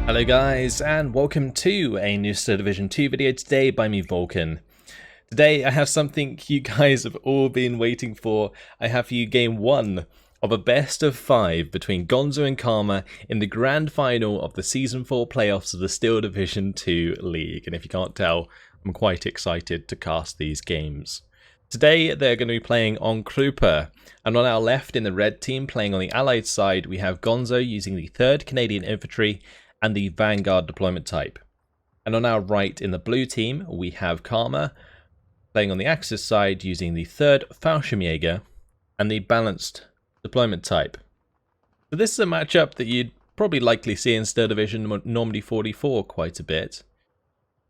Hello guys, and welcome to a new Star Division 2 video today by me, Vulcan. Today I have something you guys have all been waiting for. I have for you game 1 of a best of 5 between Gonzo and Karma in the grand final of the Season 4 playoffs of the Steel Division 2 League. And if you can't tell, I'm quite excited to cast these games. Today they're going to be playing on Krupa, and on our left in the red team playing on the allied side we have Gonzo using the 3rd Canadian Infantry and the Vanguard deployment type. And on our right in the blue team we have Karma playing on the Axis side using the 3rd Fallschirmjager and the balanced deployment type. So this is a matchup that you'd probably likely see in Star Division Normandy 44 quite a bit.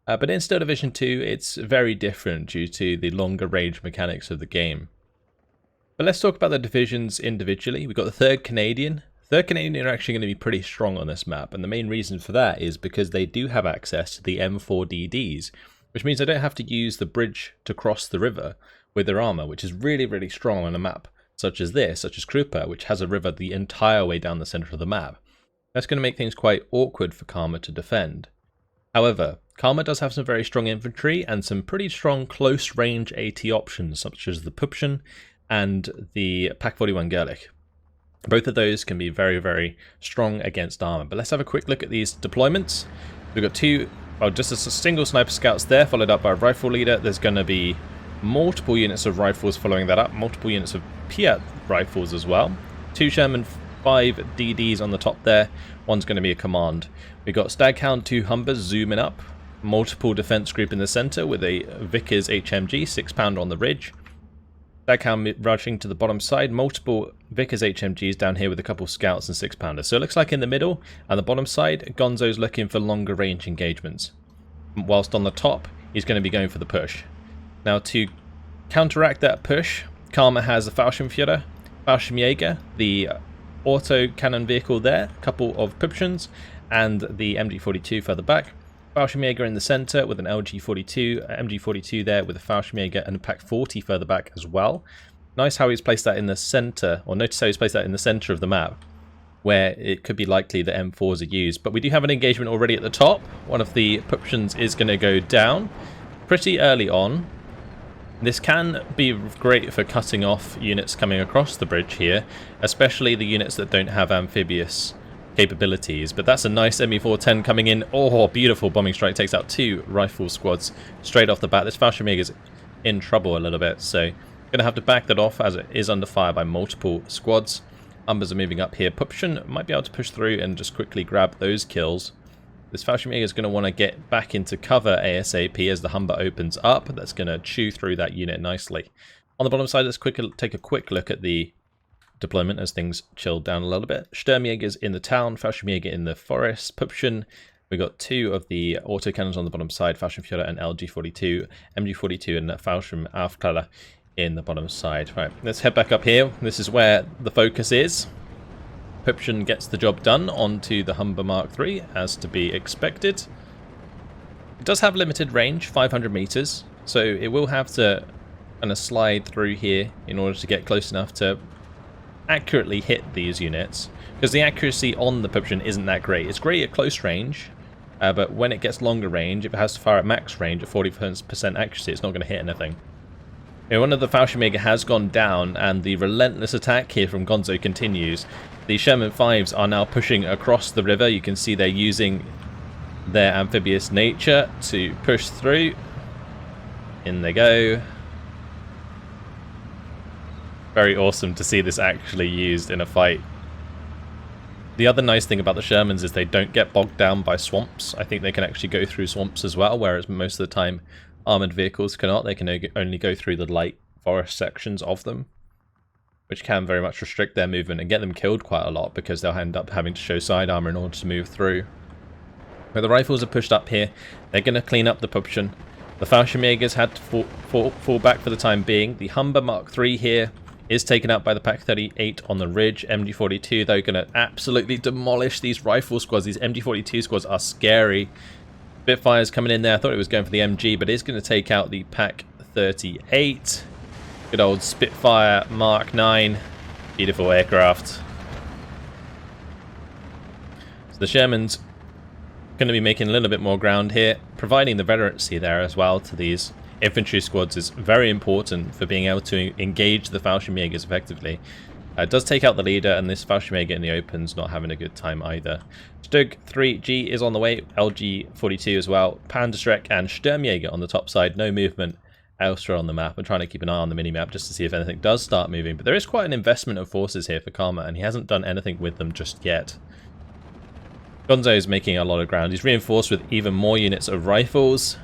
But in Star Division 2 it's very different due to the longer range mechanics of the game. But let's talk about the divisions individually. We've got the 3rd Canadian. 3rd Canadian are actually going to be pretty strong on this map, and the main reason for that is because they do have access to the M4DDs, which means they don't have to use the bridge to cross the river with their armor, which is really strong on a map such as this, such as Krupa, which has a river the entire way down the center of the map. That's going to make things quite awkward for Karma to defend. However, Karma does have some very strong infantry and some pretty strong close range AT options, such as the Pupchen and the Pak-41 Gerlich. Both of those can be very strong against armor. But let's have a quick look at these deployments. We've got just a single sniper scouts there, followed up by a rifle leader. There's going to be multiple units of rifles following that up, multiple units of Piat rifles as well. 2 Sherman 5 DDs on the top there. One's going to be a command. We've got Staghound 2 Humbers zooming up. Multiple defense group in the center with a Vickers HMG, 6-pounder on the ridge. Staghound rushing to the bottom side, multiple Vickers HMGs down here with a couple scouts and 6-pounders. So it looks like in the middle and the bottom side, Gonzo's looking for longer range engagements. Whilst on the top, he's going to be going for the push. Now to counteract that push, Karma has a Fallschirmjager, the auto cannon vehicle there, a couple of Pupchens, and the MG42 further back. Fallschirmjager in the center with an MG42 there with a Fallschirmjager and a Pak-40 further back as well. Nice how he's placed that in the center, or notice how he's placed that in the center of the map, where it could be likely that M4s are used. But we do have an engagement already at the top. One of the Pupchens is going to go down pretty early on. This can be great for cutting off units coming across the bridge here, especially the units that don't have amphibious capabilities. But that's a nice ME410 coming in. Oh, beautiful bombing strike, takes out 2 rifle squads straight off the bat. This Fallschirmjager's in trouble a little bit, so going to have to back that off as it is under fire by multiple squads. Umbers are moving up here. Pupchen might be able to push through and just quickly grab those kills. This Fallschirmjager is going to want to get back into cover ASAP as the Humber opens up. That's going to chew through that unit nicely. On the bottom side, let's take a quick look at the deployment as things chilled down a little bit. Sturmjäger's in the town, Fallschirmjager in the forest, Pupchen. We've got 2 of the autocannons on the bottom side, Fallschirmjäger and LG42, MG42 and Fallschirm Aufklärer in the bottom side. Right, let's head back up here. This is where the focus is. Pupchen gets the job done onto the Humber Mark III, as to be expected. It does have limited range, 500 meters, so it will have to kind of slide through here in order to get close enough to accurately hit these units, because the accuracy on the Pupchen isn't that great. It's great at close range, but when it gets longer range, if it has to fire at max range at 40% accuracy, it's not going to hit anything. One of the Fallschirmjager has gone down, and the relentless attack here from Gonzo continues. The Sherman 5s are now pushing across the river. You can see they're using their amphibious nature to push through. In they go. Very awesome to see this actually used in a fight. The other nice thing about the Shermans is they don't get bogged down by swamps. I think they can actually go through swamps as well, whereas most of the time armored vehicles cannot. They can only go through the light forest sections of them, which can very much restrict their movement and get them killed quite a lot, because they'll end up having to show side armor in order to move through. But the rifles are pushed up here. They're going to clean up the Pupchen. The Fallschirmjagers had to fall back for the time being. The Humber Mark III here is taken out by the Pak-38 on the ridge. MG42, though, going to absolutely demolish these rifle squads. These MG42 squads are scary. Spitfire's coming in there. I thought it was going for the MG, but it's going to take out the Pak-38. Good old Spitfire Mark 9. Beautiful aircraft. So the Shermans Going to be making a little bit more ground here. Providing the veterancy there as well to these infantry squads is very important for being able to engage the Fallschirmjagers effectively. It does take out the leader, and this Fallschirmjager in the open's not having a good time either. Stug 3G is on the way, LG42 as well, Panzerschreck and Sturmjäger on the top side. No movement elsewhere on the map. I'm trying to keep an eye on the minimap just to see if anything does start moving, but there is quite an investment of forces here for Karma, and he hasn't done anything with them just yet. Gonzo is making a lot of ground. He's reinforced with even more units of rifles.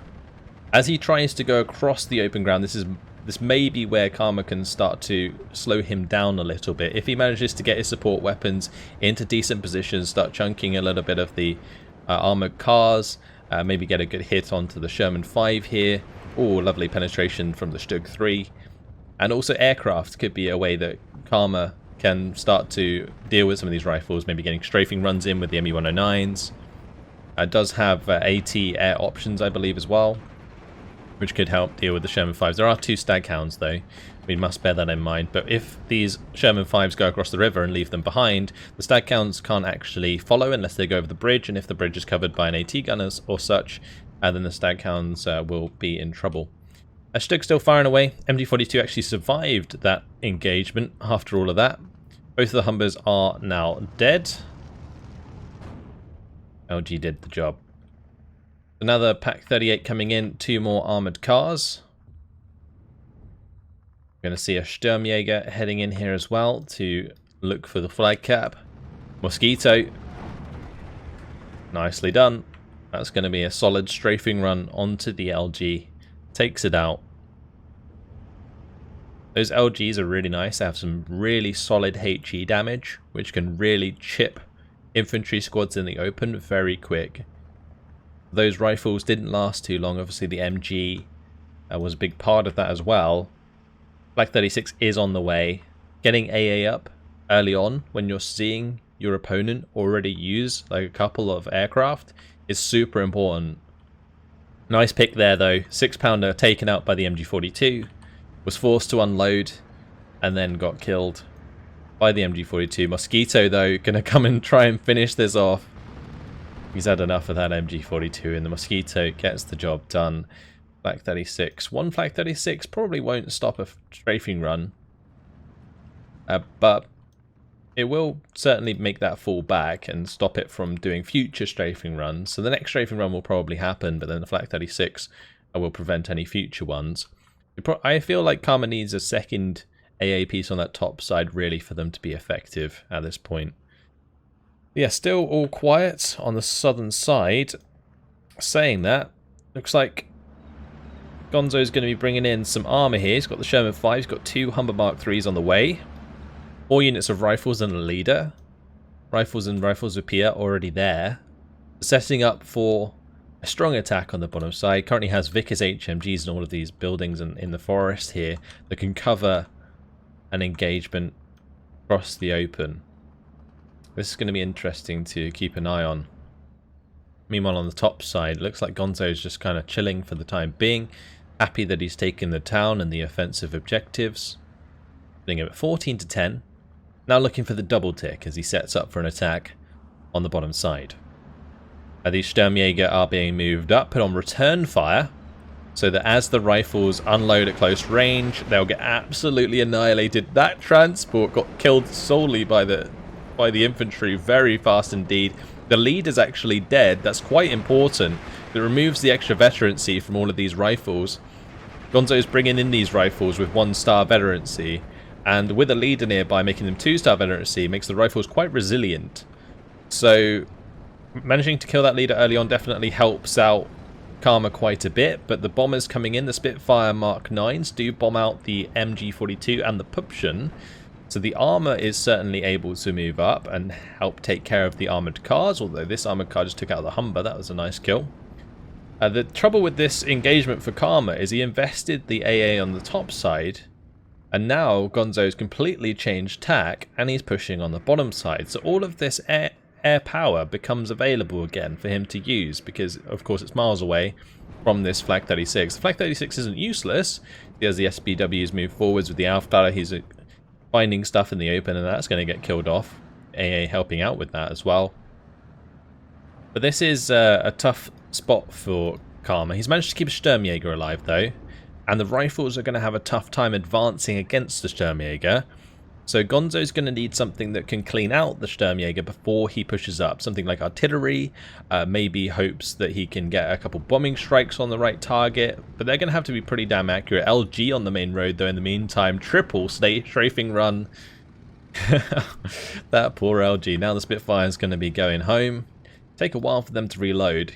As he tries to go across the open ground, this may be where Karma can start to slow him down a little bit. If he manages to get his support weapons into decent positions, start chunking a little bit of the armored cars, maybe get a good hit onto the Sherman 5 here. Oh, lovely penetration from the Stug 3. And also aircraft could be a way that Karma can start to deal with some of these rifles, maybe getting strafing runs in with the ME-109s. It does have AT air options, I believe, as well, which could help deal with the Sherman 5s. There are 2 Staghounds, though. We must bear that in mind. But if these Sherman 5s go across the river and leave them behind, the Staghounds can't actually follow unless they go over the bridge, and if the bridge is covered by an AT gunner or such, then the Staghounds will be in trouble. Stug still firing away. MG42 actually survived that engagement after all of that. Both of the Humbers are now dead. LG did the job. Another Pack 38 coming in, 2 more armoured cars. We're going to see a Sturmjäger heading in here as well to look for the flag cap. Mosquito. Nicely done. That's going to be a solid strafing run onto the LG. Takes it out. Those LGs are really nice. They have some really solid HE damage, which can really chip infantry squads in the open very quick. Those rifles didn't last too long. Obviously, the MG was a big part of that as well. Black 36 is on the way. Getting AA up early on when you're seeing your opponent already use like a couple of aircraft is super important. Nice pick there, though. 6-pounder taken out by the MG42. Was forced to unload and then got killed by the MG42. Mosquito, though, going to come and try and finish this off. He's had enough of that MG42, and the Mosquito gets the job done. Flak 36. One Flak 36 probably won't stop a strafing run, but it will certainly make that fall back and stop it from doing future strafing runs. So the next strafing run will probably happen, but then the Flak 36 will prevent any future ones. I feel like Karma needs a second AA piece on that top side, really, for them to be effective at this point. Yeah, still all quiet on the southern side. Saying that, looks like Gonzo's going to be bringing in some armor here. He's got the Sherman 5, he's got 2 Humber Mark 3s on the way. 4 units of rifles and a leader. Rifles and rifles with Pia already there. Setting up for a strong attack on the bottom side. Currently has Vickers HMGs in all of these buildings and in the forest here that can cover an engagement across the open. This is going to be interesting to keep an eye on. Meanwhile, on the top side, it looks like Gonzo's just kind of chilling for the time being. Happy that he's taken the town and the offensive objectives. Putting him at 14 to 10. Now looking for the double tick as he sets up for an attack on the bottom side. These Sturmjäger are being moved up, put on return fire, so that as the rifles unload at close range, they'll get absolutely annihilated. That transport got killed solely by the infantry very fast indeed. The lead is actually dead. That's quite important. It removes the extra veterancy from all of these rifles. Gonzo's bringing in these rifles with 1-star veterancy, and with a leader nearby making them 2-star veterancy makes the rifles quite resilient. So managing to kill that leader early on definitely helps out Karma quite a bit, but the bombers coming in, the Spitfire Mark 9s, do bomb out the MG42 and the Pupschen. So the armor is certainly able to move up and help take care of the armored cars, although this armored car just took out the Humber. That was a nice kill. The trouble with this engagement for Karma is he invested the AA on the top side, and now Gonzo's completely changed tack and he's pushing on the bottom side. So all of this air power becomes available again for him to use, because of course it's miles away from this Flak 36. The Flak 36 isn't useless. As the SBWs move forwards with the Aufklärer, he's finding stuff in the open, and that's going to get killed off. AA helping out with that as well. But this is a tough spot for Karma. He's managed to keep a Sturmjäger alive though, and the rifles are going to have a tough time advancing against the Sturmjäger. So Gonzo's going to need something that can clean out the Sturmjäger before he pushes up. Something like artillery, maybe hopes that he can get a couple bombing strikes on the right target. But they're going to have to be pretty damn accurate. LG on the main road though in the meantime. Triple strafing run. That poor LG. Now the Spitfire's going to be going home. Take a while for them to reload.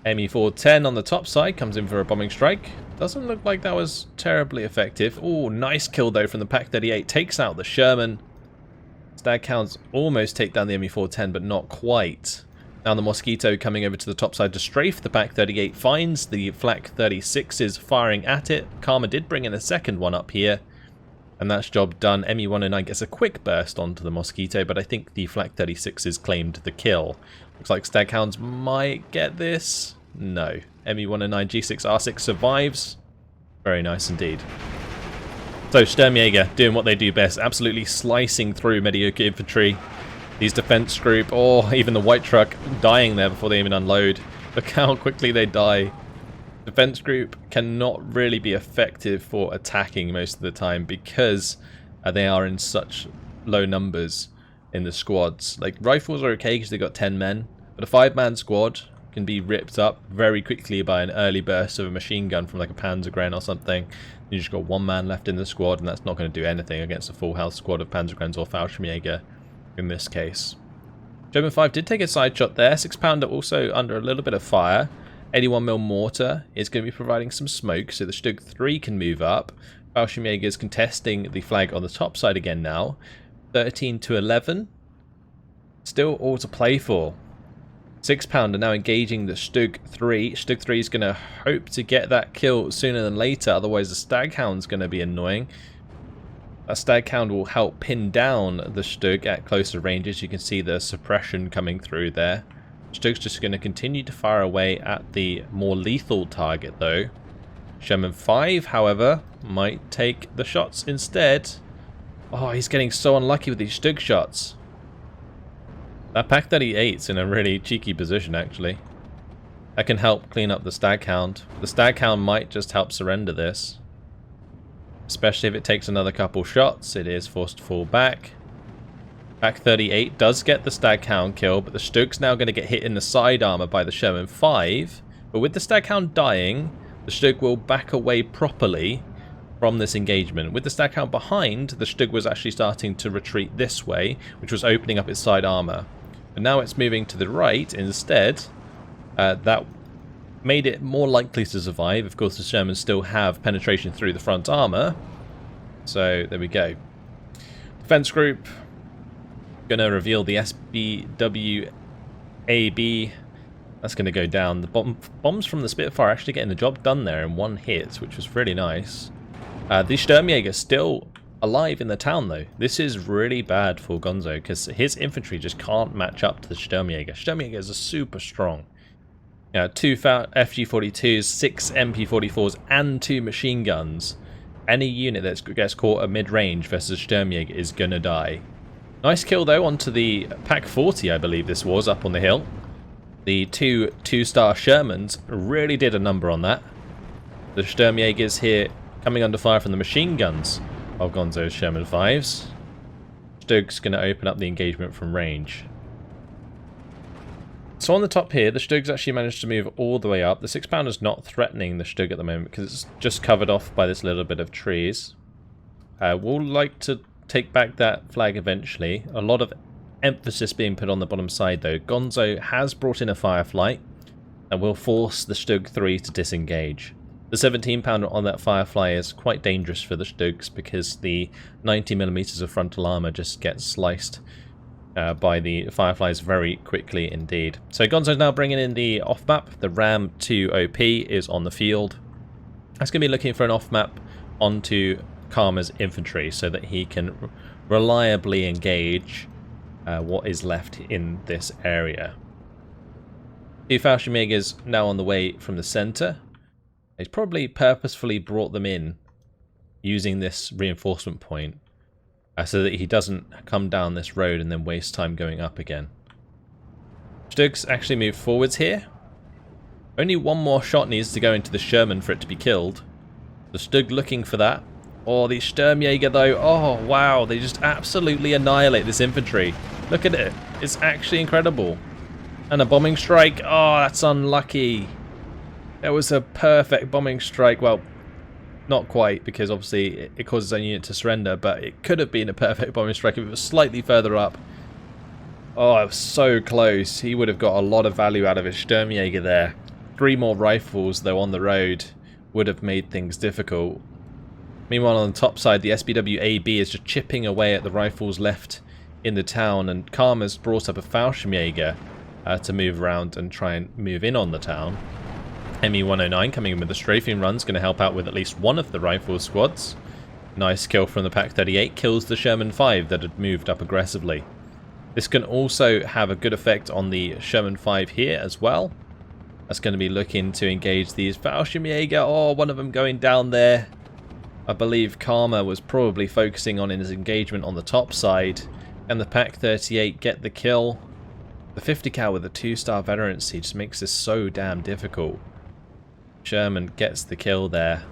ME410 on the top side comes in for a bombing strike. Doesn't look like that was terribly effective. Oh, nice kill though from the Pak-38. Takes out the Sherman. Staghounds almost take down the ME410, but not quite. Now the Mosquito coming over to the top side to strafe. The Pak-38 finds the Flak 36s firing at it. Karma did bring in a second one up here, and that's job done. ME109 gets a quick burst onto the Mosquito, but I think the Flak 36s claimed the kill. Looks like Staghounds might get this. No. ME109 G6R6 survives. Very nice indeed. So Sturmjäger doing what they do best, absolutely slicing through mediocre infantry. These defense group, or even the white truck, dying there before they even unload. Look how quickly they die. Defense group cannot really be effective for attacking most of the time because they are in such low numbers in the squads. Like, rifles are okay because they got 10 men, but a 5-man squad can be ripped up very quickly by an early burst of a machine gun from like a Panzergren or something. You just got 1 man left in the squad, and that's not going to do anything against a full health squad of Panzergrens or Fallschirmjager in this case. German 5 did take a side shot there. 6-pounder also under a little bit of fire. 81mm mortar is going to be providing some smoke so the Stug 3 can move up. Fallschirmjager is contesting the flag on the top side again now. 13 to 11. Still all to play for. 6-pounder now engaging the Stug 3. Stug 3 is going to hope to get that kill sooner than later, otherwise the Staghound's going to be annoying. That Staghound will help pin down the Stug at closer ranges. You can see the suppression coming through there. Stug's just going to continue to fire away at the more lethal target though. Sherman 5, however, might take the shots instead. Oh, he's getting so unlucky with these Stug shots. That Pak-38's in a really cheeky position, actually. That can help clean up the Staghound. The Staghound might just help surrender this. Especially if it takes another couple shots. It is forced to fall back. Pak-38 does get the Staghound kill, but the Stug's now going to get hit in the side armor by the Sherman 5. But with the Staghound dying, the Stug will back away properly from this engagement. With the Staghound behind, the Stug was actually starting to retreat this way, which was opening up its side armor. But now it's moving to the right instead. That made it more likely to survive. Of course, the Shermans still have penetration through the front armor. So there we go. Defense group going to reveal the SBWAB. That's going to go down. The bombs from the Spitfire actually getting the job done there in one hit, which was really nice. The Sturmjäger still alive in the town though. This is really bad for Gonzo because his infantry just can't match up to the Sturmjäger. Sturmjägers are super strong. 2 FG42s, 6 MP44s, and 2 machine guns. Any unit that gets caught at mid-range versus Sturmjäger is gonna die. Nice kill though onto the Pak-40, I believe this was, up on the hill. The 2-star Shermans really did a number on that. The Sturmjägers here coming under fire from the machine guns of Gonzo's Sherman 5s. Stug's going to open up the engagement from range. So on the top here, the Stug's actually managed to move all the way up. The 6-pounder's not threatening the Stug at the moment because it's just covered off by this little bit of trees. We'll like to take back that flag eventually. A lot of emphasis being put on the bottom side though. Gonzo has brought in a Firefly and will force the Stug 3 to disengage. The 17-pounder on that Firefly is quite dangerous for the Stugs because the 90mm of frontal armor just gets sliced by the Fireflies very quickly indeed. So Gonzo's now bringing in the off-map. The Ram 2 OP is on the field. That's going to be looking for an off-map onto Karma's infantry so that he can reliably engage what is left in this area. 2 Fallschirmjägers now on the way from the center. He's probably purposefully brought them in using this reinforcement point so that he doesn't come down this road and then waste time going up again. Stug's actually moved forwards here. Only one more shot needs to go into the Sherman for it to be killed. The Stug looking for that. Oh, the Sturmjäger though. Oh, wow. They just absolutely annihilate this infantry. Look at it. It's actually incredible. And a bombing strike. Oh, that's unlucky. That was a perfect bombing strike. Well, not quite, because obviously it causes own unit to surrender, but it could have been a perfect bombing strike if it was slightly further up. Oh, it was so close. He would have got a lot of value out of his Sturmjäger there. 3 more rifles, though, on the road would have made things difficult. Meanwhile, on the top side, the SBW-AB is just chipping away at the rifles left in the town, and Karma's brought up a Fallschirmjager to move around and try and move in on the town. ME-109 coming in with the strafing runs, going to help out with at least one of the rifle squads. Nice kill from the Pak-38, kills the Sherman 5 that had moved up aggressively. This can also have a good effect on the Sherman 5 here as well. That's going to be looking to engage these Fallschirmjager. Oh, one of them going down there. I believe Karma was probably focusing on his engagement on the top side. And the Pak-38 get the kill. The 50 cal with a 2-star veterancy just makes this so damn difficult. Sherman gets the kill there.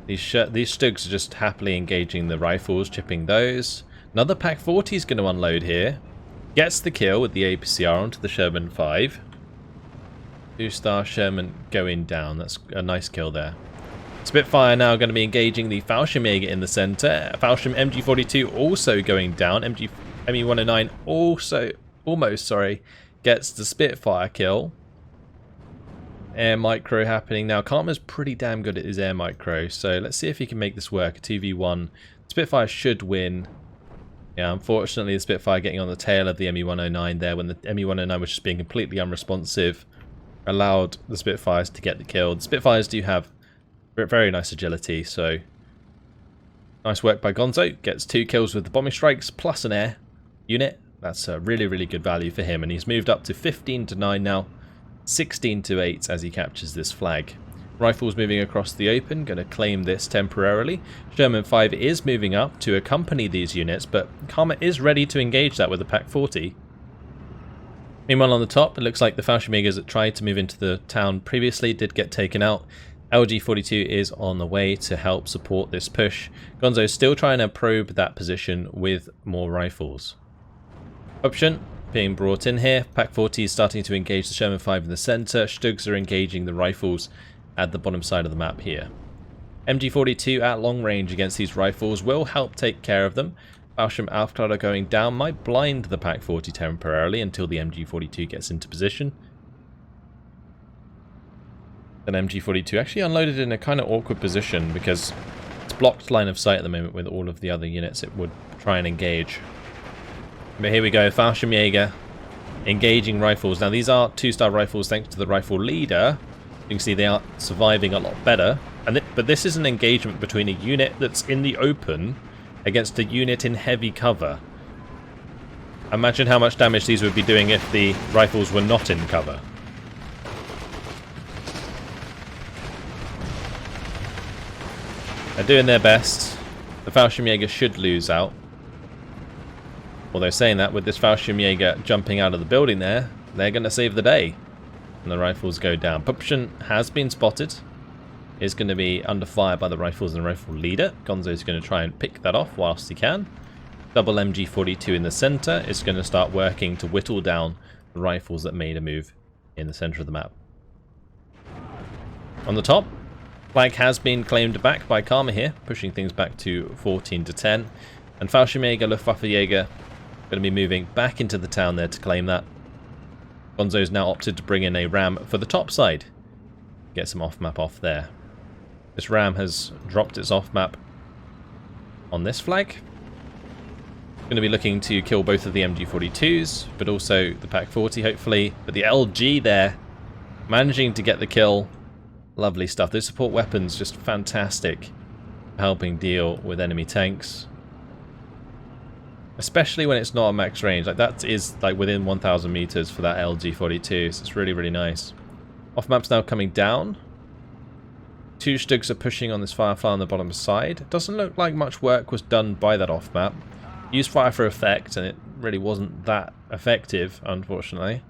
These Stugs are just happily engaging the rifles, chipping those. Another Pak-40 is going to unload here. Gets the kill with the APCR onto the Sherman 5. 2-star Sherman going down. That's a nice kill there. Spitfire now going to be engaging the Fallschirmjäger in the center. Fallschirm MG42 also going down. ME-109 also, almost, gets the Spitfire kill. Air micro happening now. Karma's pretty damn good at his air micro, so let's see if he can make this work. A 2v1. Spitfire should win. Yeah, unfortunately the Spitfire getting on the tail of the ME-109 there when the ME-109 was just being completely unresponsive. Allowed the Spitfires to get the kill. The Spitfires do have very nice agility, so nice work by Gonzo. Gets 2 kills with the bombing strikes plus an air unit. That's a really good value for him, and he's moved up to 15-9 now. 16-8 as he captures this flag. Rifles moving across the open, going to claim this temporarily. Sherman 5 is moving up to accompany these units, but Karma is ready to engage that with the Pak-40. Meanwhile on the top, it looks like the Fallschirmjägers that tried to move into the town previously did get taken out. LG-42 is on the way to help support this push. Gonzo is still trying to probe that position with more rifles. Option being brought in here. Pak-40 is starting to engage the Sherman 5 in the center. Stugs are engaging the rifles at the bottom side of the map here. MG42 at long range against these rifles will help take care of them. Fallschirm Aufklärer going down might blind the Pak-40 temporarily until the MG42 gets into position. Then MG42 actually unloaded in a kind of awkward position because it's blocked line of sight at the moment with all of the other units it would try and engage. But here we go, Fallschirmjäger engaging rifles. Now these are 2-star rifles thanks to the rifle leader. You can see they are surviving a lot better. But this is an engagement between a unit that's in the open against a unit in heavy cover. Imagine how much damage these would be doing if the rifles were not in cover. They're doing their best. The Fallschirmjäger should lose out. Although saying that, with this Fallschirmjäger jumping out of the building there, they're going to save the day. And the rifles go down. Puption has been spotted. Is going to be under fire by the rifles and the rifle leader. Gonzo is going to try and pick that off whilst he can. Double MG42 in the center is going to start working to whittle down the rifles that made a move in the center of the map. On the top, flag has been claimed back by Karma here, pushing things back to 14-10. And Fallschirmjäger, Luftwaffejäger going to be moving back into the town there to claim that. Gonzo's now opted to bring in a ram for the top side. Get some off-map off there. This ram has dropped its off-map on this flag. Going to be looking to kill both of the MG42s, but also the Pak-40 hopefully. But the LG there, managing to get the kill. Lovely stuff. Those support weapons just fantastic, helping deal with enemy tanks. Especially when it's not a max range. Like that is like within 1,000 meters for that LG42, so it's really nice. Off-map's now coming down. 2 Stugs are pushing on this Firefly on the bottom side. It doesn't look like much work was done by that off-map. Used fire for effect, and it really wasn't that effective, unfortunately.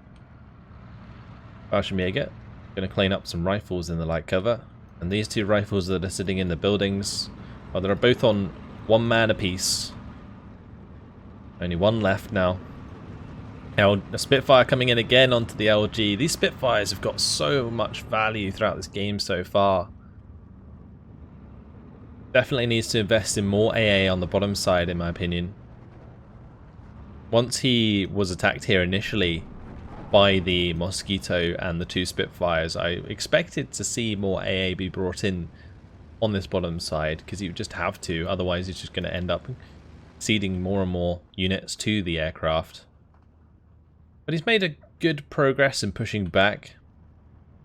Fallschirmjager going to clean up some rifles in the light cover. And these two rifles that are sitting in the buildings, well, they're both on 1 man apiece. Only one left now. Now, a Spitfire coming in again onto the LG. These Spitfires have got so much value throughout this game so far. Definitely needs to invest in more AA on the bottom side, in my opinion. Once he was attacked here initially by the Mosquito and the 2 Spitfires, I expected to see more AA be brought in on this bottom side, because you just have to, otherwise it's just going to end up ceding more and more units to the aircraft. But he's made a good progress in pushing back.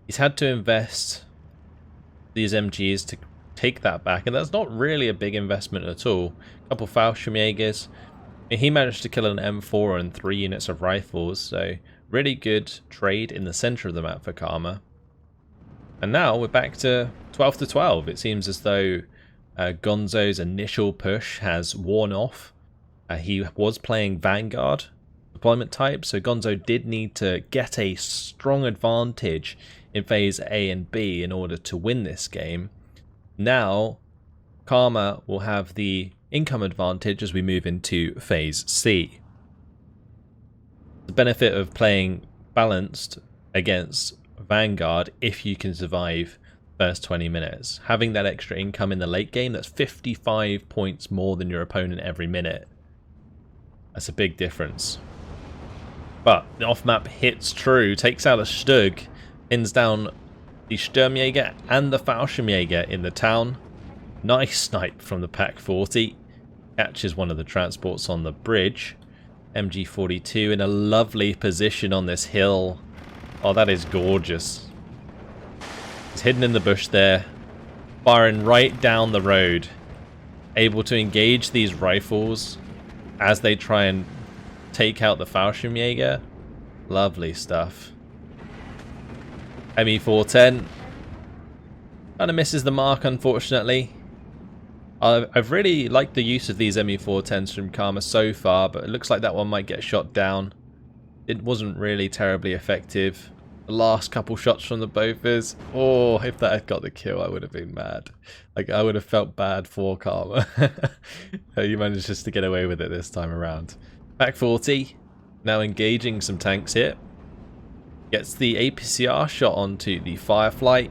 He's had to invest these MGs to take that back, and that's not really a big investment at all. A couple Fallschirmjagers. He managed to kill an M4 and 3 units of rifles, so really good trade in the center of the map for Karma. And now we're back to 12 to 12. It seems as though Gonzo's initial push has worn off. He was playing Vanguard deployment type, so Gonzo did need to get a strong advantage in phase A and B in order to win this game. Now Karma will have the income advantage as we move into phase C. The benefit of playing balanced against Vanguard, if you can survive the first 20 minutes. Having that extra income in the late game, that's 55 points more than your opponent every minute. That's a big difference. But the off-map hits true, takes out a Stug, pins down the Sturmjäger and the Fallschirmjäger in the town. Nice snipe from the Pak 40. Catches one of the transports on the bridge. MG42 in a lovely position on this hill. Oh, that is gorgeous. He's hidden in the bush there, firing right down the road. Able to engage these rifles as they try and take out the Fallschirmjäger. Lovely stuff. ME410 kind of misses the mark, unfortunately. I've really liked the use of these ME410s from Karma so far, but it looks like that one might get shot down. It wasn't really terribly effective. The last couple shots from the Bofors, oh, if that had got the kill, I would have been mad. Like, I would have felt bad for Karma. You managed just to get away with it this time around. Pak 40, now engaging some tanks here. Gets the APCR shot onto the Firefly.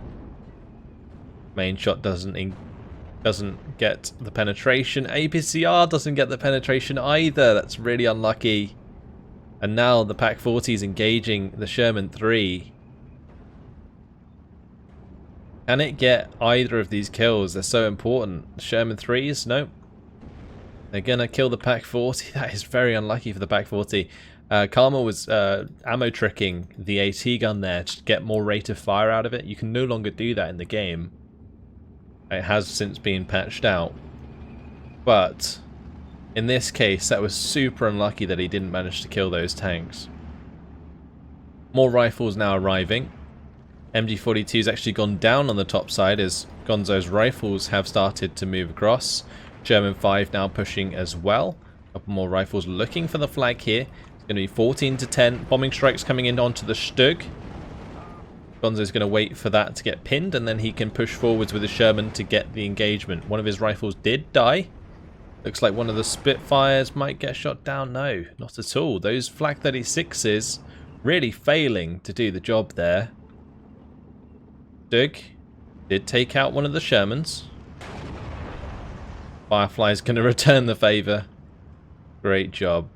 Main shot doesn't get the penetration. APCR doesn't get the penetration either. That's really unlucky. And now the Pak 40 is engaging the Sherman 3. Can it get either of these kills? They're so important. The Sherman 3s? Nope. They're going to kill the Pak 40. That is very unlucky for the Pak 40. Karma was ammo tricking the AT gun there to get more rate of fire out of it. You can no longer do that in the game. It has since been patched out. But in this case, that was super unlucky that he didn't manage to kill those tanks. More rifles now arriving. MG42 has actually gone down on the top side as Gonzo's rifles have started to move across. Sherman 5 now pushing as well. A couple more rifles looking for the flag here. It's going to be 14 to 10. Bombing strikes coming in onto the Stug. Gonzo's going to wait for that to get pinned, and then he can push forwards with the Sherman to get the engagement. One of his rifles did die. Looks like one of the Spitfires might get shot down. No, not at all. Those Flak 36s really failing to do the job there. Stug did take out one of the Shermans. Firefly's going to return the favour. Great job.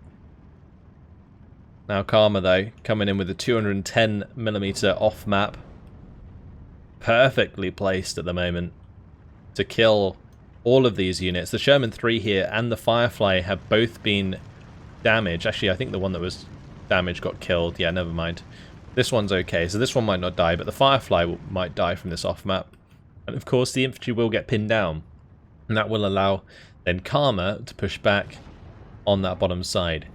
Now Karma, though, coming in with a 210mm off-map. Perfectly placed at the moment to kill all of these units. The Sherman 3 here and the Firefly have both been damaged. Actually, I think the one that was damaged got killed. Yeah, never mind. This one's okay, so this one might not die, but the Firefly might die from this off-map. And of course, the infantry will get pinned down. And that will allow then Karma to push back on that bottom side.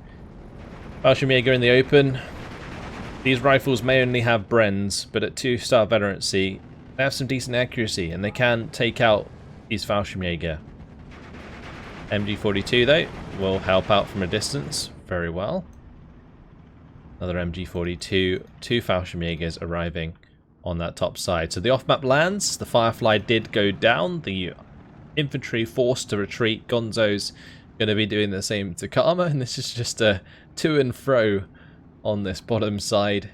Fallschirmjager in the open. These rifles may only have Brens, but at 2-star veterancy, they have some decent accuracy, and they can take out these Fallschirmjager. MG42, though, will help out from a distance. very well. Another MG42, 2 Fallschirmjagers arriving on that top side. So the off-map lands, the Firefly did go down, the infantry forced to retreat. Gonzo's going to be doing the same to Karma, and this is just a to and fro on this bottom side.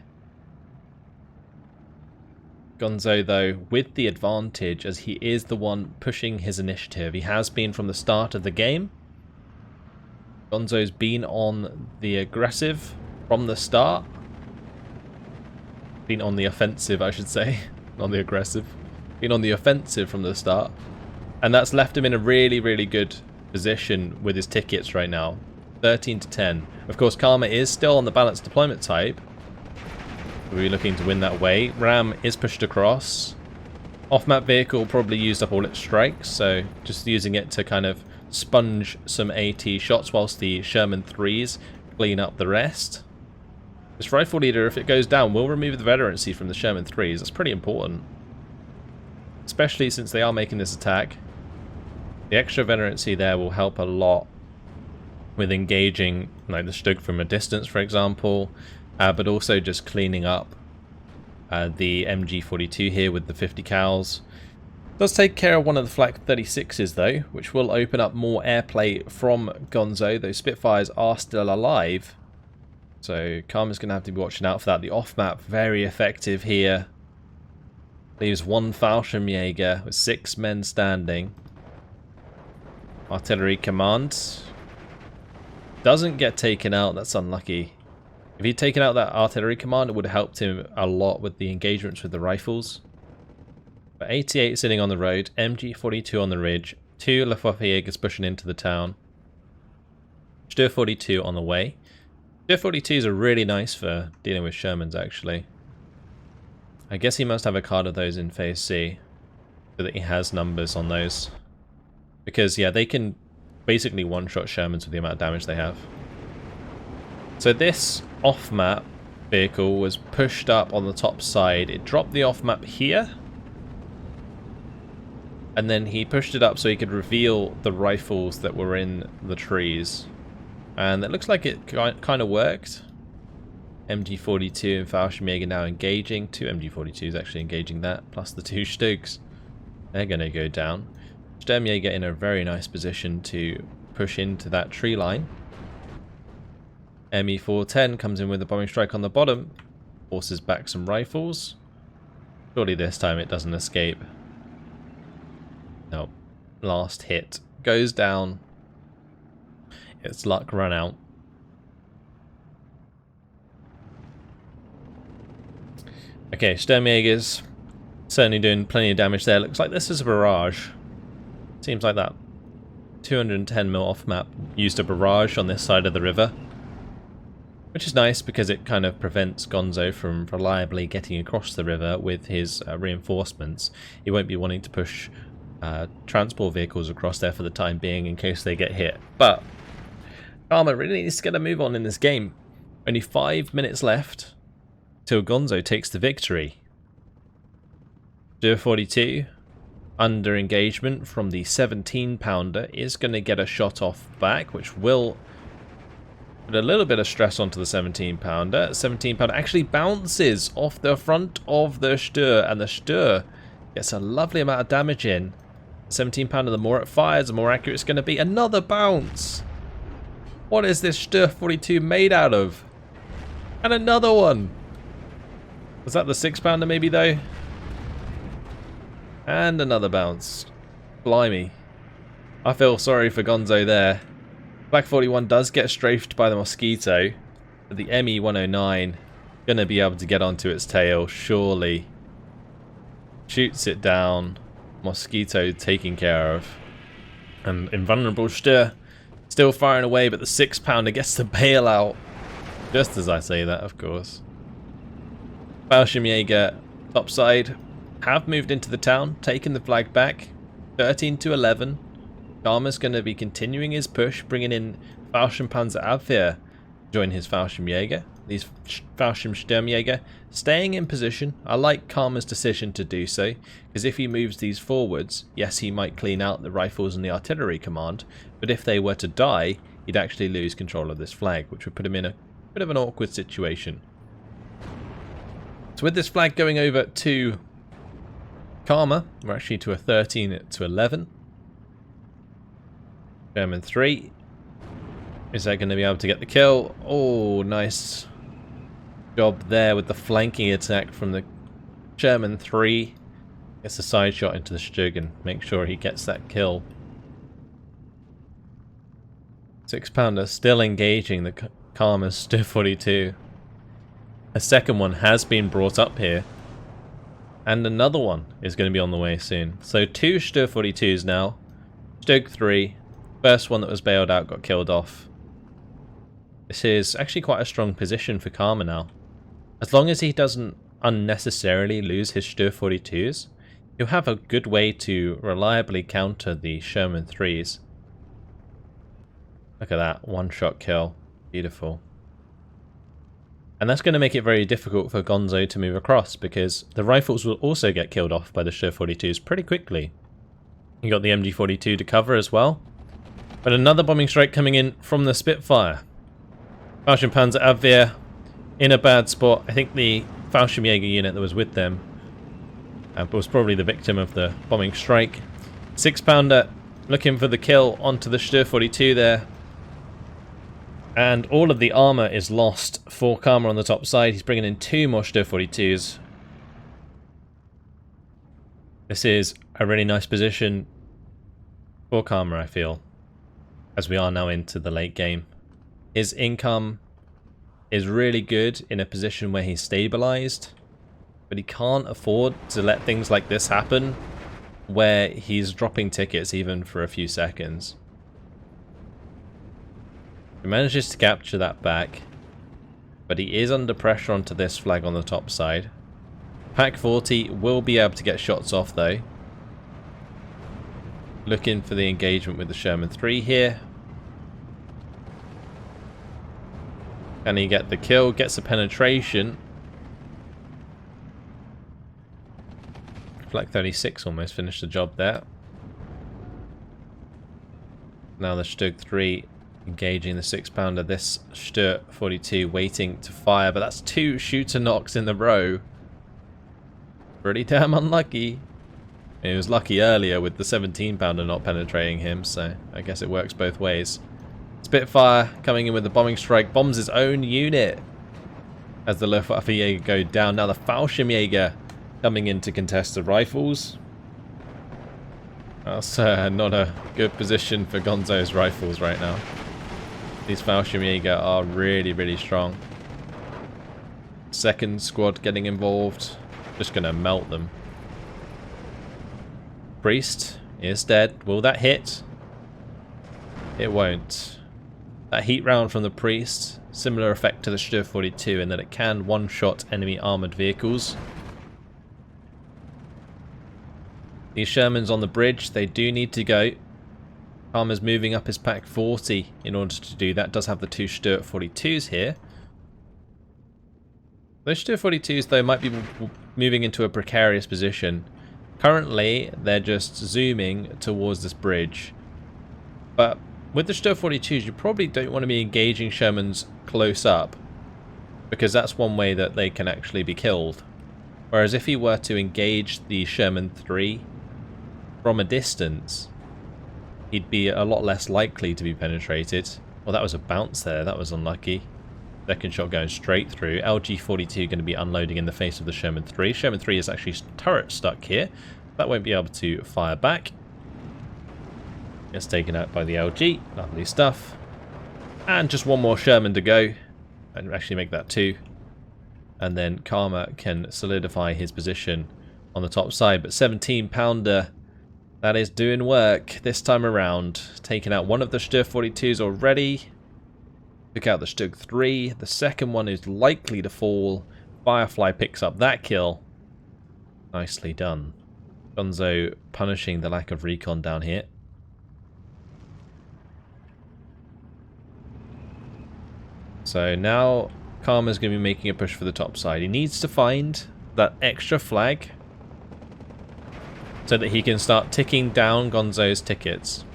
Gonzo, though, with the advantage, as he is the one pushing his initiative. He has been from the start of the game. Gonzo's been on the aggressive from the start. Been on the offensive, I should say. Not the aggressive. Been on the offensive from the start. And that's left him in a really, really good position with his tickets right now. 13 to 10. Of course, Karma is still on the balanced deployment type. We're looking to win that way. Ram is pushed across. Off-map vehicle probably used up all its strikes, so just using it to kind of sponge some AT shots whilst the Sherman 3s clean up the rest. This rifle leader, if it goes down, will remove the veterancy from the Sherman 3s. That's pretty important. Especially since they are making this attack. The extra veterancy there will help a lot with engaging like the Stug from a distance, for example. But also just cleaning up the MG42 here with the 50 cals. Does take care of one of the Flak 36s though, which will open up more airplay from Gonzo. Those Spitfires are still alive. So Karma's going to have to be watching out for that. The off-map, very effective here. Leaves one Fallschirmjager with 6 men standing. Artillery command. Doesn't get taken out, that's unlucky. If he'd taken out that artillery command, it would have helped him a lot with the engagements with the rifles. But 88 sitting on the road, MG42 on the ridge, 2 Luftwaffe Jägers pushing into the town. Stör 42 on the way. Stör 42s are really nice for dealing with Shermans, actually. I guess he must have a card of those in Phase C, so that he has numbers on those. Because, yeah, they can basically one-shot Shermans with the amount of damage they have. So this off-map vehicle was pushed up on the top side. It dropped the off-map here. And then he pushed it up so he could reveal the rifles that were in the trees. And it looks like it kind of worked. MG42 and Fallschirmjager now engaging. 2 MG42s actually engaging that, plus the 2 Stugs. They're going to go down. Sturmjäger in a very nice position to push into that tree line. ME410 comes in with a bombing strike on the bottom. Forces back some rifles. Surely this time it doesn't escape. No. Last hit. Goes down. Its luck run out. Okay, Sturmjägers certainly doing plenty of damage there. Looks like this is a barrage. Seems like that 210mm off map used a barrage on this side of the river. Which is nice because it kind of prevents Gonzo from reliably getting across the river with his reinforcements. He won't be wanting to push transport vehicles across there for the time being in case they get hit. But Karma really needs to get a move on in this game. Only 5 minutes left till Gonzo takes the victory. Stör 42 under engagement from the 17-pounder is going to get a shot off back, which will put a little bit of stress onto the 17-pounder. 17-pounder actually bounces off the front of the Stör, and the Stör gets a lovely amount of damage in. 17-pounder, the more it fires, the more accurate it's going to be. Another bounce! What is this Stör 42 made out of? And another one! Was that the 6-pounder maybe though? And another bounce. Blimey. I feel sorry for Gonzo there. Black 41 does get strafed by the Mosquito, but the ME109 gonna be able to get onto its tail, surely. Shoots it down. Mosquito taken care of. And invulnerable Stör still firing away, but the 6-pounder gets the bailout. Just as I say that, of course. Fallschirmjager topside have moved into the town, taken the flag back. 13 to 11. Karma's going to be continuing his push, bringing in Fallschirmpanzerabwehr to join his Fallschirmjager. These Fallschirmsturmjäger staying in position. I like Karma's decision to do so, because if he moves these forwards, yes, he might clean out the rifles and the artillery command, but if they were to die, he'd actually lose control of this flag, which would put him in a bit of an awkward situation. So with this flag going over to Karma, we're actually to a 13-11. Sherman 3. Is that going to be able to get the kill? Oh, nice job there with the flanking attack from the Sherman 3. Gets a side shot into the Stug and make sure he gets that kill. 6-pounder still engaging the Karma's Stu 42. A second one has been brought up here. And another one is going to be on the way soon. So 2 Stu 42s now. Stug 3. First one that was bailed out got killed off. This is actually quite a strong position for Karma now. As long as he doesn't unnecessarily lose his Stu 42s, he'll have a good way to reliably counter the Sherman 3s. Look at that, one-shot kill. Beautiful. And that's going to make it very difficult for Gonzo to move across, because the rifles will also get killed off by the Stu 42s pretty quickly. You got the MG42 to cover as well. But another bombing strike coming in from the Spitfire. Fallschirmpanzer Abwehr in a bad spot. I think the Fallschirmjager unit that was with them was probably the victim of the bombing strike. 6-pounder looking for the kill onto the Stu 42 there. And all of the armor is lost for Karma on the top side. He's bringing in 2 more Stu 42s. This is a really nice position for Karma, I feel, as we are now into the late game. His income is really good in a position where he's stabilized, but he can't afford to let things like this happen, where he's dropping tickets even for a few seconds. He manages to capture that back, but he is under pressure onto this flag on the top side. Pack 40 will be able to get shots off though. Looking for the engagement with the Sherman 3 here. Can he get the kill? Gets a penetration. Flag 36 almost finished the job there. Now the Stug 3 engaging the 6-pounder. This Stu 42 waiting to fire, but that's 2 shooter knocks in the row. Pretty damn unlucky. He was lucky earlier with the 17-pounder not penetrating him, so I guess it works both ways. Spitfire coming in with the bombing strike, bombs his own unit as the Luftwaffe go down. Now the Fallschirmjager coming in to contest the rifles. That's not a good position for Gonzo's rifles right now. These Fallschirmjager are really, really strong. Second squad getting involved. Just going to melt them. Priest is dead. Will that hit? It won't. That heat round from the Priest, similar effect to the Stu 42 in that it can one-shot enemy armoured vehicles. These Shermans on the bridge, they do need to go. Karma's moving up his pack 40 in order to do that. Does have the 2 Stu 42s here. Those Stu 42s though might be moving into a precarious position. Currently they're just zooming towards this bridge. But with the Stu 42s you probably don't want to be engaging Shermans close up, because that's one way that they can actually be killed. Whereas if you were to engage the Sherman 3 from a distance, he'd be a lot less likely to be penetrated. Well, that was a bounce there. That was unlucky. Second shot going straight through. LG-42 going to be unloading in the face of the Sherman 3. Sherman 3 is actually turret stuck here. That won't be able to fire back. Gets taken out by the LG. Lovely stuff. And just one more Sherman to go. And actually make that 2. And then Karma can solidify his position on the top side. But 17-pounder, that is doing work this time around. Taking out one of the Stu 42s already. Took out the Stug 3. The second one is likely to fall. Firefly picks up that kill. Nicely done. Gonzo punishing the lack of recon down here. So now Karma's going to be making a push for the top side. He needs to find that extra flag so that he can start ticking down Gonzo's tickets.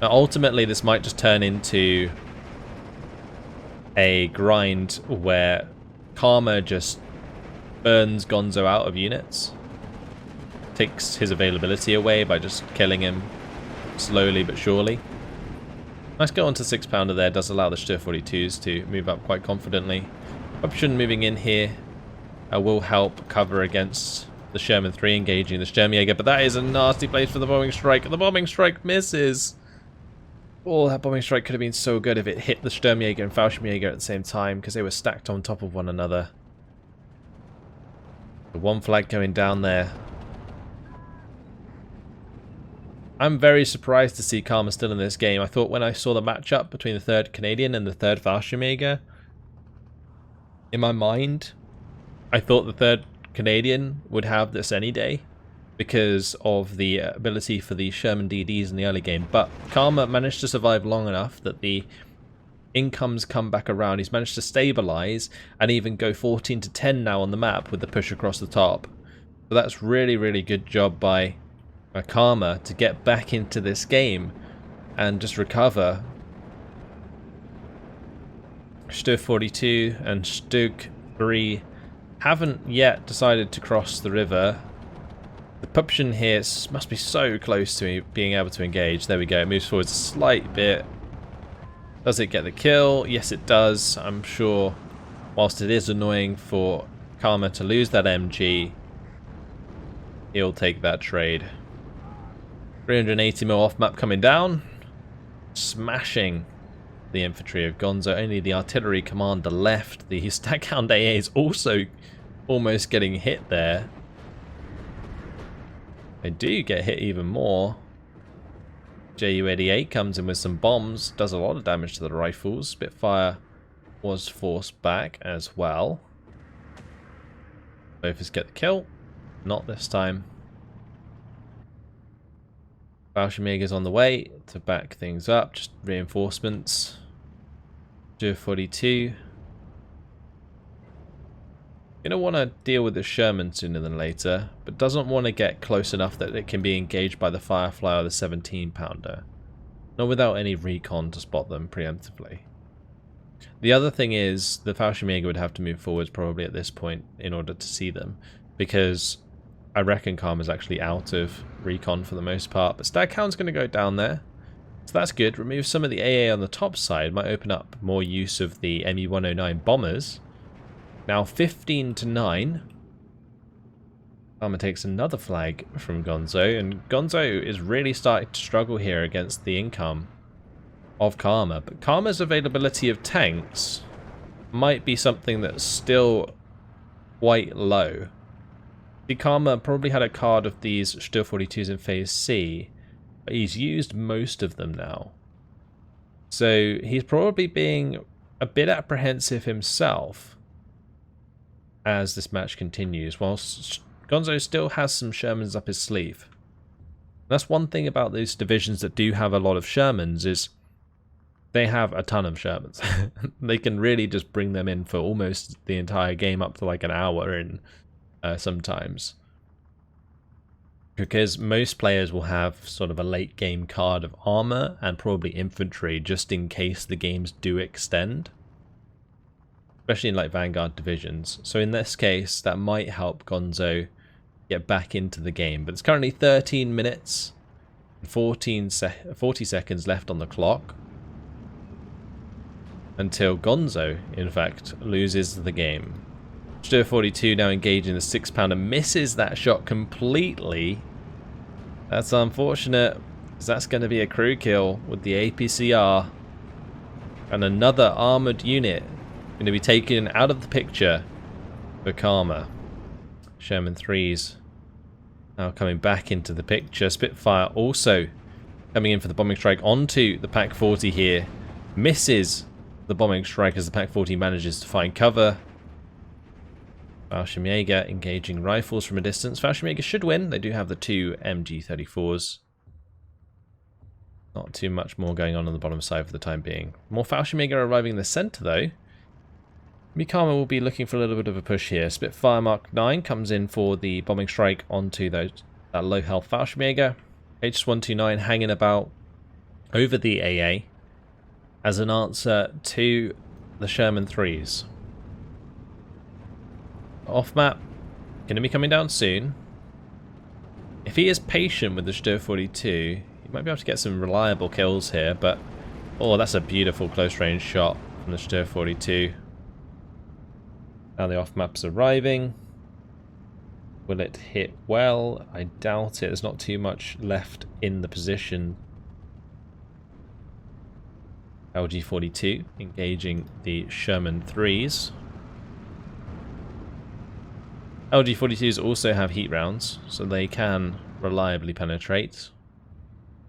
Now ultimately this might just turn into a grind where Karma just burns Gonzo out of units. Takes his availability away by just killing him slowly but surely. Nice go onto 6-pounder there, does allow the Stur 42s to move up quite confidently. Option moving in here will help cover against the Sherman 3 engaging the Fallschirmjager, but that is a nasty place for the bombing strike. The bombing strike misses. Oh, that bombing strike could have been so good if it hit the Fallschirmjager and Fallschirmjager at the same time, because they were stacked on top of one another. The one flag going down there. I'm very surprised to see Karma still in this game. I thought when I saw the matchup between the 3rd Canadian and the 3rd Fallschirmjager, in my mind, I thought the 3rd Canadian would have this any day because of the ability for the Sherman DDs in the early game. But Karma managed to survive long enough that the incomes come back around. He's managed to stabilize and even go 14 to 10 now on the map with the push across the top. So that's really, really good job by Karma to get back into this game and just recover. Stur 42 and Stug 3 haven't yet decided to cross the river. The Puption here must be so close to being able to engage. There we go, it moves forward a slight bit. Does it get the kill? Yes, it does. I'm sure, whilst it is annoying for Karma to lose that MG, he'll take that trade. 380 mil off map coming down, smashing the infantry of Gonzo. Only the artillery commander left. The Staghound AA is also almost getting hit there. They do get hit even more. Ju-88 comes in with some bombs, does a lot of damage to the rifles. Spitfire was forced back as well. Both of us get the kill. Not this time. Fallschirmjager's on the way to back things up, just reinforcements. Stur 42. Gonna want to deal with the Sherman sooner than later, but doesn't want to get close enough that it can be engaged by the Firefly or the 17-pounder. Not without any recon to spot them preemptively. The other thing is the Fallschirmjager would have to move forwards probably at this point in order to see them, because I reckon Karma's actually out of recon for the most part, but Staghound's going to go down there. So that's good. Remove some of the AA on the top side. Might open up more use of the ME-109 bombers. Now 15 to 9. Karma takes another flag from Gonzo, and Gonzo is really starting to struggle here against the income of Karma. But Karma's availability of tanks might be something that's still quite low. The Karma probably had a card of these Stur 42s in Phase C, but he's used most of them now. So he's probably being a bit apprehensive himself as this match continues, whilst Gonzo still has some Shermans up his sleeve. That's one thing about those divisions that do have a lot of Shermans, is they have a ton of Shermans. They can really just bring them in for almost the entire game, up to like an hour in sometimes. Because most players will have sort of a late game card of armor and probably infantry just in case the games do extend. Especially in like Vanguard divisions. So in this case, that might help Gonzo get back into the game. But it's currently 13 minutes and 40 seconds left on the clock until Gonzo, in fact, loses the game. Stur 42 now engaging the 6-pounder, misses that shot completely. That's unfortunate, because that's going to be a crew kill with the APCR. And another armoured unit going to be taken out of the picture for Karma. Sherman 3s now coming back into the picture. Spitfire also coming in for the bombing strike onto the Pak 40 here. Misses the bombing strike as the Pak 40 manages to find cover. Fallschirmjager engaging rifles from a distance. Fallschirmjager should win. They do have the 2 MG34s. Not too much more going on the bottom side for the time being. More Fallschirmjager arriving in the centre though. Karma will be looking for a little bit of a push here. Spitfire Mark 9 comes in for the bombing strike onto that low health Fallschirmjager. HS-129 hanging about over the AA as an answer to the Sherman 3s. Off map, going to be coming down soon. If he is patient with the Stur 42, he might be able to get some reliable kills here, but oh, that's a beautiful close range shot from the Stur 42. Now the off map's arriving. Will it hit well? I doubt it. There's not too much left in the position. LG-42 engaging the Sherman 3s. LG-42s also have heat rounds, so they can reliably penetrate.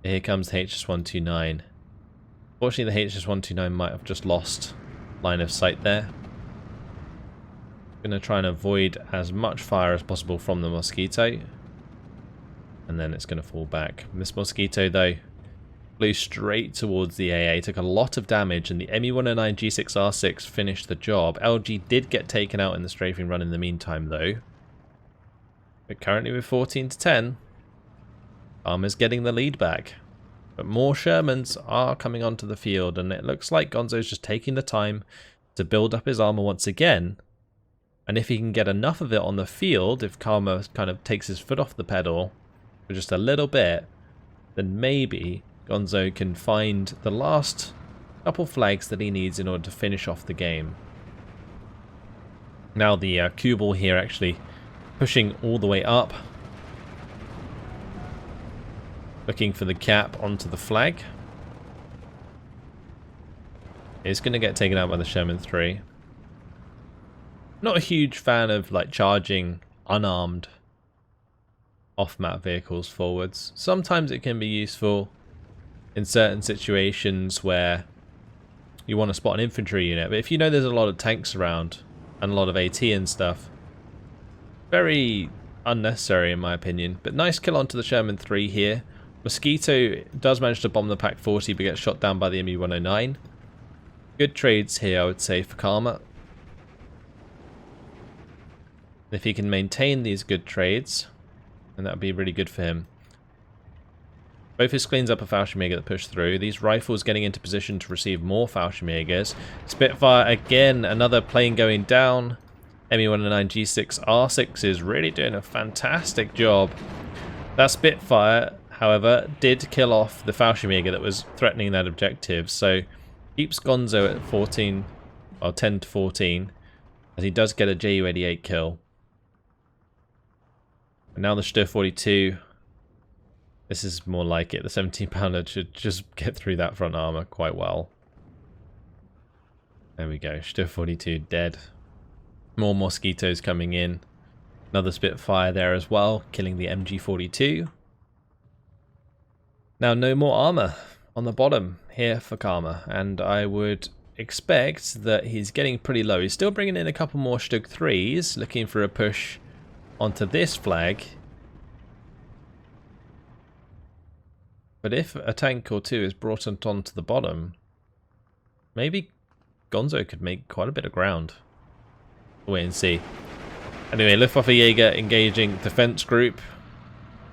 Here comes the HS-129. Fortunately, the HS-129 might have just lost line of sight there. Going to try and avoid as much fire as possible from the Mosquito. And then it's going to fall back. This Mosquito, though, flew straight towards the AA, took a lot of damage, and the ME-109 G6R6 finished the job. LG did get taken out in the strafing run in the meantime, though. But currently with 14-10, Armor's getting the lead back. But more Shermans are coming onto the field, and it looks like Gonzo's just taking the time to build up his armor once again. And if he can get enough of it on the field, if Karma kind of takes his foot off the pedal for just a little bit, then maybe Gonzo can find the last couple flags that he needs in order to finish off the game. Now the cue ball here actually pushing all the way up. Looking for the cap onto the flag. It's going to get taken out by the Sherman 3. Not a huge fan of like charging unarmed off-map vehicles forwards. Sometimes it can be useful in certain situations where you want to spot an infantry unit, but if you know there's a lot of tanks around and a lot of AT and stuff, very unnecessary in my opinion. But nice kill onto the Sherman 3 here. Mosquito does manage to bomb the Pak 40 but gets shot down by the ME-109. Good trades here, I would say, for Karma. If he can maintain these good trades, then that would be really good for him. Both his cleans up a Fallschirmjager that push through. These rifles getting into position to receive more Fallschirmjagers. Spitfire again, another plane going down. ME-109 G6R6 is really doing a fantastic job. That Spitfire, however, did kill off the Fallschirmjager that was threatening that objective. So keeps Gonzo at 14, well 10 to 14, as he does get a Ju-88 kill. And now the Stur 42. This is more like it. The 17-pounder should just get through that front armor quite well. There we go. Stur 42 dead. More Mosquitoes coming in. Another Spitfire there as well, killing the MG42. Now no more armor on the bottom here for Karma, and I would expect that he's getting pretty low. He's still bringing in a couple more Stug 3s, looking for a push onto this flag. But if a tank or two is brought onto the bottom, maybe Gonzo could make quite a bit of ground. We'll wait and see. Anyway, Luftwaffe Jaeger engaging Defense Group.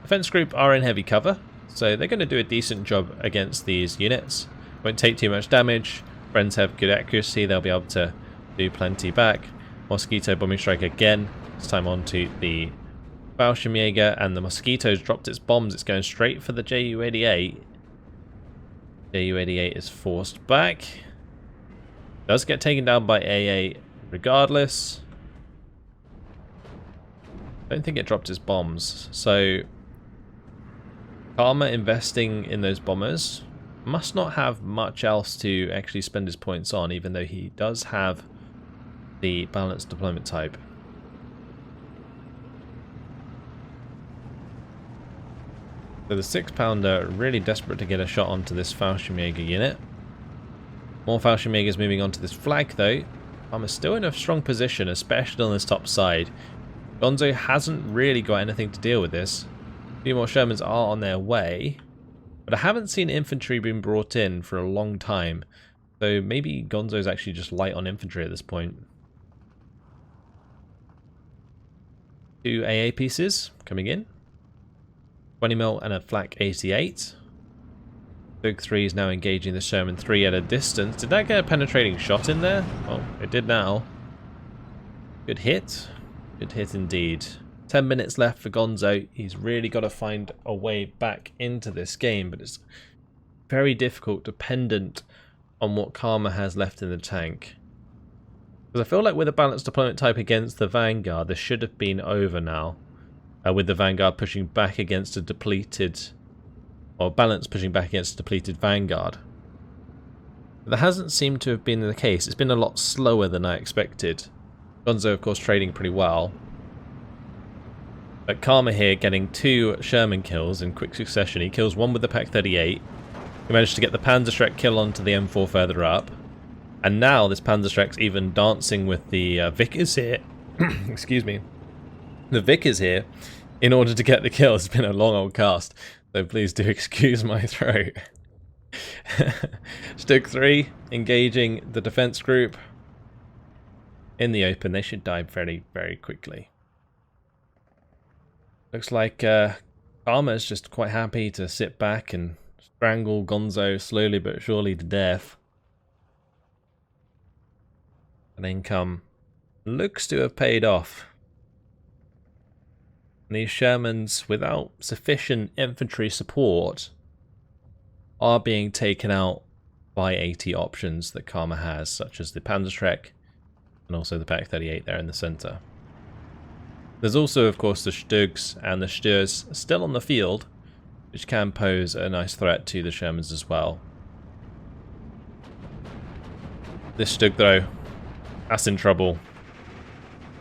Defense Group are in heavy cover, so they're going to do a decent job against these units. Won't take too much damage. Friends have good accuracy, they'll be able to do plenty back. Mosquito bombing strike again. This time onto the Fallschirmjager, and the Mosquito's dropped its bombs. It's going straight for the Ju-88. Ju-88 is forced back. Does get taken down by AA regardless. Don't think it dropped its bombs. So Karma investing in those bombers must not have much else to actually spend his points on, even though he does have the balanced deployment type. So the 6-pounder really desperate to get a shot onto this Fallschirmjager unit. More Fallschirmjagers moving onto this flag though. Karma's still in a strong position, especially on this top side. Gonzo hasn't really got anything to deal with this. A few more Shermans are on their way, but I haven't seen infantry being brought in for a long time. So maybe Gonzo's actually just light on infantry at this point. 2 AA pieces coming in. 20mm and a flak 88. Stug 3 is now engaging the Sherman 3 at a distance. Did that get a penetrating shot in there? Well, it did now. Good hit. Good hit indeed. 10 minutes left for Gonzo. He's really got to find a way back into this game, but it's very difficult, dependent on what Karma has left in the tank. Because I feel like with a balanced deployment type against the Vanguard, this should have been over now. With the Vanguard pushing back against a depleted, or balance pushing back against a depleted Vanguard. But that hasn't seemed to have been the case. It's been a lot slower than I expected. Gonzo, of course, trading pretty well. But Karma here getting 2 Sherman kills in quick succession. He kills one with the Pak-38. He managed to get the Panzerschreck kill onto the M4 further up. And now this Panzerschreck's even dancing with the Vickers here. Excuse me. The Vickers here in order to get the kill. It's been a long old cast, so please do excuse my throat. Stug 3 engaging the defense group in the open. They should die very, very quickly. Looks like Karma's just quite happy to sit back and strangle Gonzo slowly but surely to death. An income looks to have paid off. And these Shermans, without sufficient infantry support, are being taken out by AT options that Karma has, such as the Panzerschreck and also the Pak-38 there in the center. There's also, of course, the Stugs and the Sturs still on the field, which can pose a nice threat to the Shermans as well. This Stug, though, that's in trouble.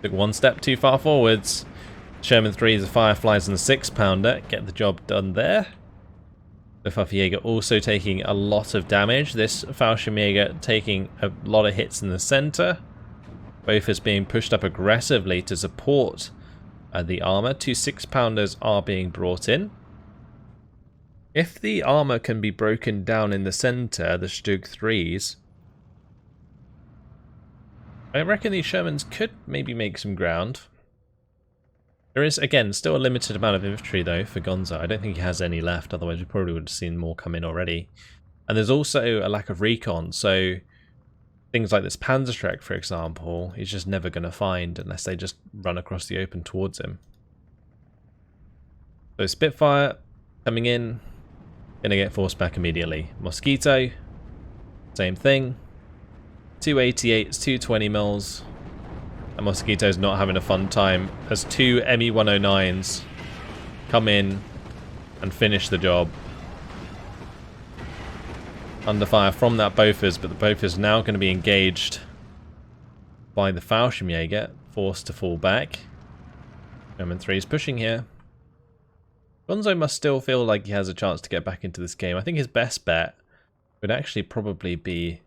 Took one step too far forwards. Sherman 3 is the Fireflies and the 6-pounder. Get the job done there. The Fallschirmjager also taking a lot of damage. This Fallschirmjager taking a lot of hits in the center. Both is being pushed up aggressively to support the armor. 2 6-pounders are being brought in. If the armor can be broken down in the center, the Stug 3s, I reckon these Shermans could maybe make some ground. There is, again, still a limited amount of infantry, though, for Gonzo. I don't think he has any left, otherwise we probably would have seen more come in already. And there's also a lack of recon, so things like this Panzerschreck, for example, he's just never going to find unless they just run across the open towards him. So Spitfire coming in, going to get forced back immediately. Mosquito, same thing. 2 88s, 2 20mm. And Mosquito's not having a fun time as 2 ME-109s come in and finish the job. Under fire from that Bofors, but the Bofors now going to be engaged by the Fallschirmjager, forced to fall back. Sherman 3 is pushing here. Gonzo must still feel like he has a chance to get back into this game. I think his best bet would actually probably be,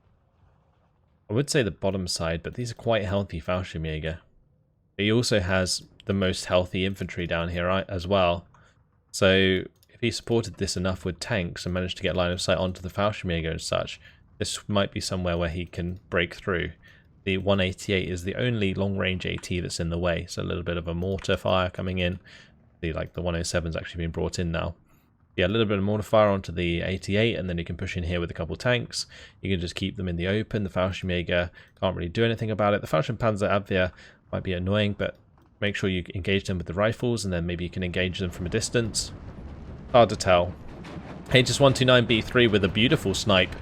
I would say, the bottom side, but these are quite healthy Fallschirmjager. He also has the most healthy infantry down here as well. So if he supported this enough with tanks and managed to get line of sight onto the Fallschirmjager and such, this might be somewhere where he can break through. The 188 is the only long-range AT that's in the way, so a little bit of a mortar fire coming in. The 107's actually been brought in now. Yeah, a little bit of mortar fire onto the 88, and then you can push in here with a couple of tanks. You can just keep them in the open. The Fallschirmjager can't really do anything about it. The Fallschirmpanzer Abwehr might be annoying, but make sure you engage them with the rifles, and then maybe you can engage them from a distance. Hard to tell. HS129B3 with a beautiful snipe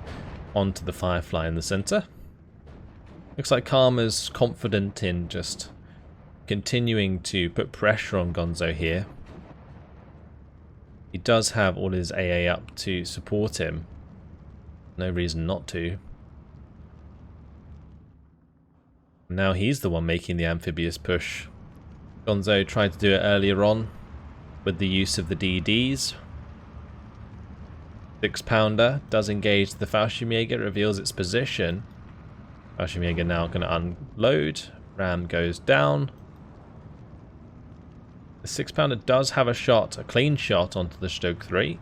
onto the Firefly in the center. Looks like Karma's confident in just continuing to put pressure on Gonzo here. He does have all his AA up to support him. No reason not to. Now he's the one making the amphibious push. Gonzo tried to do it earlier on with the use of the DDs. 6-pounder does engage the Fallschirmjager, reveals its position. Fallschirmjager now going to unload. Ram goes down. The 6-pounder does have a shot, a clean shot onto the Stug 3.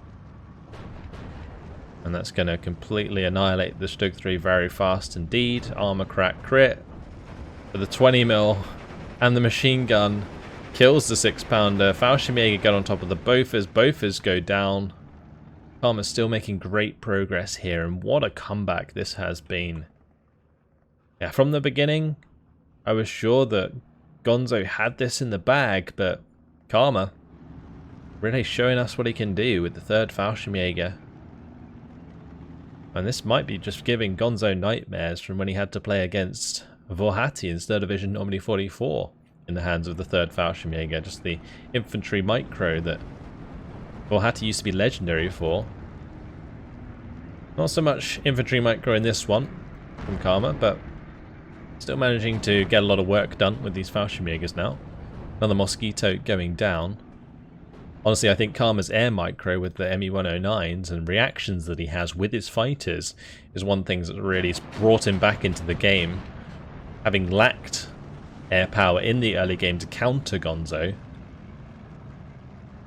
And that's going to completely annihilate the Stug 3 very fast indeed. Armor crack crit. But the 20mm and the machine gun kills the 6-pounder. Fallschirmjager get on top of the Bofors. Bofors go down. Karma's still making great progress here, and what a comeback this has been. Yeah, from the beginning, I was sure that Gonzo had this in the bag, but Karma really showing us what he can do with the third Fallschirmjager. And this might be just giving Gonzo nightmares from when he had to play against VulcanHDGaming in Third Division Normally 44 in the hands of the third Fallschirmjager, just the infantry micro that VulcanHDGaming used to be legendary for. Not so much infantry micro in this one from Karma, but still managing to get a lot of work done with these Fallschirmjagers now. Another Mosquito going down. Honestly, I think Karma's air micro with the ME-109s and reactions that he has with his fighters is one thing that really brought him back into the game. Having lacked air power in the early game to counter Gonzo,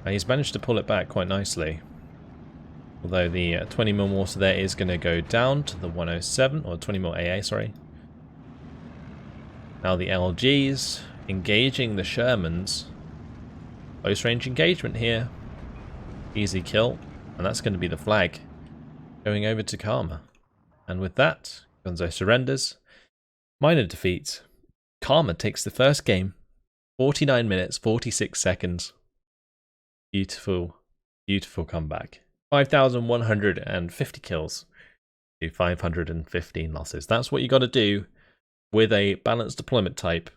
he's managed to pull it back quite nicely. Although the 20mm mortar there is going to go down to the 107, or 20mm AA, sorry. Now the LGs engaging the Shermans. Close range engagement here. Easy kill. And that's going to be the flag going over to Karma. And with that, Gonzo surrenders. Minor defeat. Karma takes the first game. 49 minutes, 46 seconds. Beautiful, beautiful comeback. 5,150 kills to 515 losses. That's what you got to do with a balanced deployment type.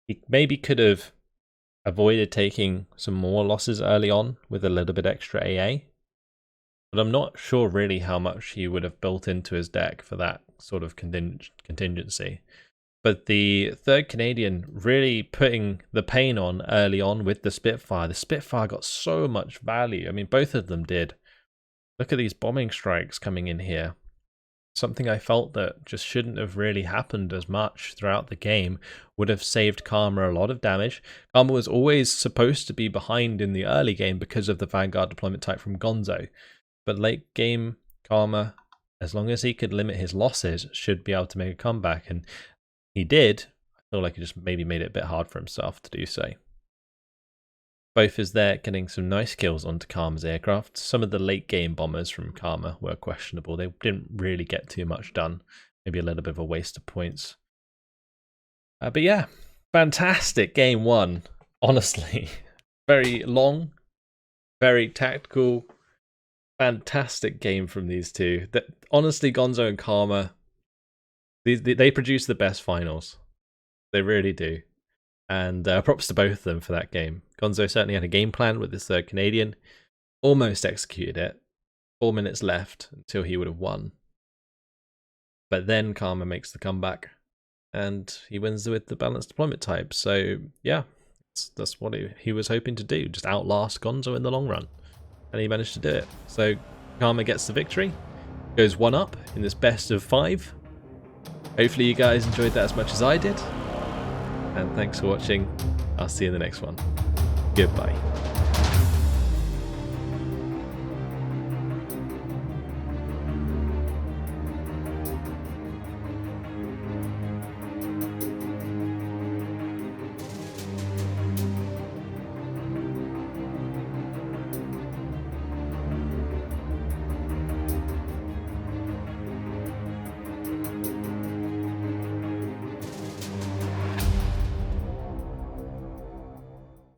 He maybe could have avoided taking some more losses early on with a little bit extra AA, but I'm not sure really how much he would have built into his deck for that sort of contingency. But the 3rd Canadian really putting the pain on early on with the Spitfire. The Spitfire got so much value. I mean, both of them did. Look at these bombing strikes coming in here. Something I felt that just shouldn't have really happened as much throughout the game. Would have saved Karma a lot of damage. Karma was always supposed to be behind in the early game because of the Vanguard deployment type from Gonzo. But late game, Karma, as long as he could limit his losses, should be able to make a comeback. And he did. I feel like he just maybe made it a bit hard for himself to do so. Both is there getting some nice kills onto Karma's aircraft. Some of the late game bombers from Karma were questionable. They didn't really get too much done. Maybe a little bit of a waste of points. But yeah, fantastic game one. Honestly, very long, very tactical, fantastic game from these two. That honestly, Gonzo and Karma, they produce the best finals. They really do. And props to both of them for that game. Gonzo certainly had a game plan with his 3rd Canadian. Almost executed it. 4 minutes left until he would have won. But then Karma makes the comeback. And he wins with the balanced deployment type. So yeah, that's what he was hoping to do. Just outlast Gonzo in the long run. And he managed to do it. So Karma gets the victory. Goes 1 up in this best of 5. Hopefully you guys enjoyed that as much as I did. And thanks for watching. I'll see you in the next one. Goodbye.